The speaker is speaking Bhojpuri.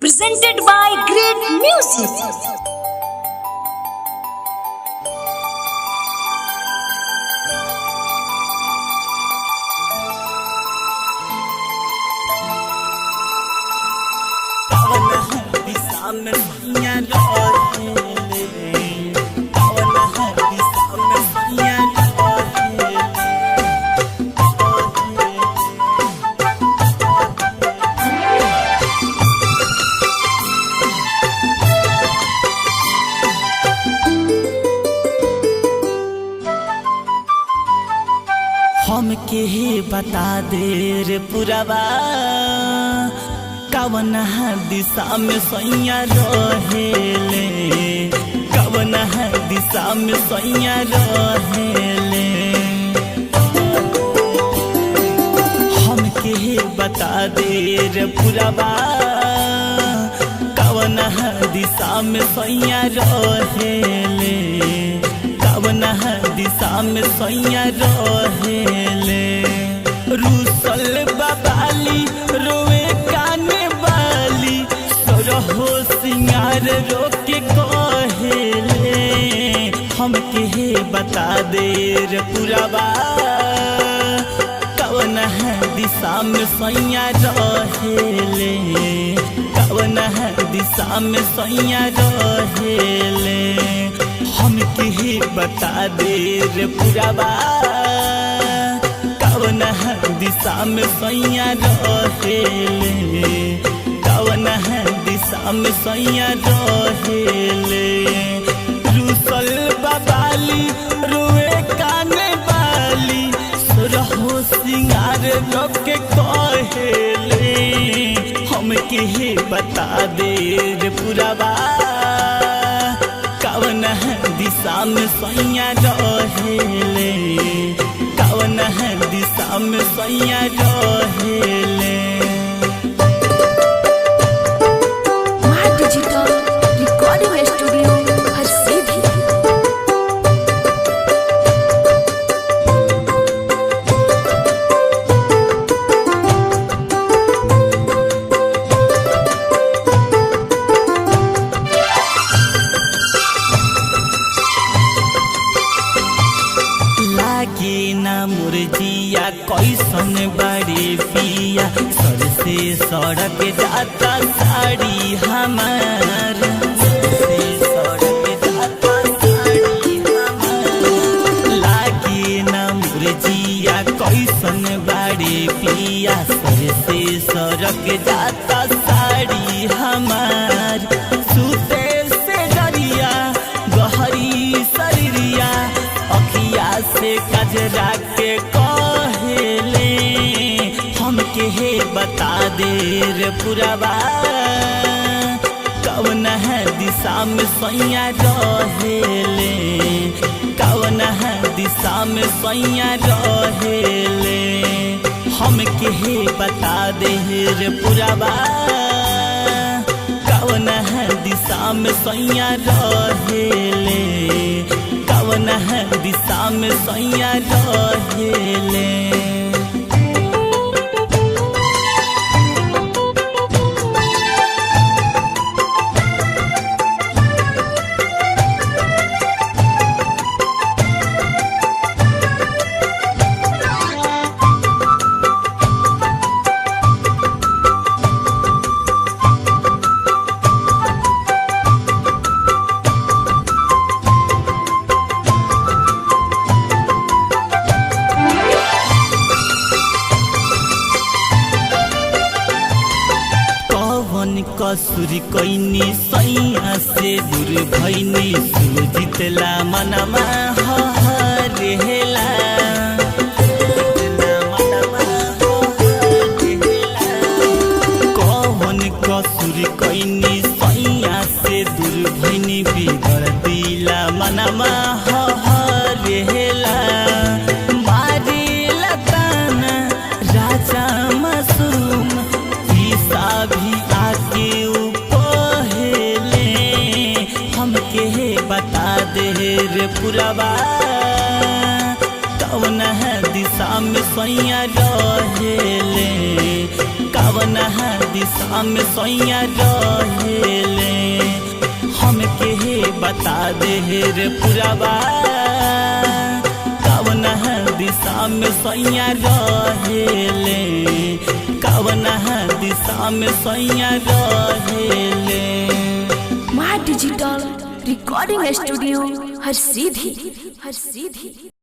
presented by Great Music. हमके बता दे रे पुरवा कवन दिशा में सैया रहेले, कवन दिशा में सैया रहेले। हमके बता दे रे पुरवा कवन दिशा में सैया रहेले, कवन दिशा में सैया रहेले। रूसल बबाली रोए काने वाली सोरहो सिंगार रोके कहेले। हमके बता दे रे पुरवा कवन दिशा में सैया रहेले, कवन दिशा में सैया रहेले। हमके बता दे रे पुरवा कवन दिशा में सैया रहेले, कवन दिशा में सैया रहेले। रूसल बबाली रोए काने वाली सोरहो सिंगार रोके कहेले। हमके बता दे रे पुरवा कवन दिशा में सैया रहेले, कवन दिशा में सैया रहेले। My Digital Recording Studio हर सीधी। लागे ना मुरजिया कैसन बड़े पिया सर से सड़क जाता साड़ी हमार, से सड़क जाता साड़ी हमार। लागे ना मुरजिया कैसन बड़े पिया सर से सड़क जाता साड़ी हमार। सुते से डरिया गहरी शरीरिया अखिया से कजरा के कहेले। हमके बता दे रे पुरवा कवन दिशा में सैया रहेले, कवन दिशा में सैया रहेले। हमके बता दे रे पुरवा कवन दिशा में सैया रहेले, कवन दिशा में सैया रहेले। कसुरी कैनी सैया से दूर भैनी सुजितला मनमा हरेला। कौन कसुरी कैनी सैया से दूर भैनी बिगड़ दिला मनमा हरेला। मारेला ताना राजा मासूम ईसा भी आके पहेले। हमके बता दे रे पुरवा कवन दिशा में सैया रहेले, कवन कवन दिशा में सैया रहेले हमके हे बता दे रे पुरावा कवन दिशा में सैया रहेले कवन दिशा में सैया रहेले। माँ डिजिटल रिकॉर्डिंग स्टूडियो हर सीधी।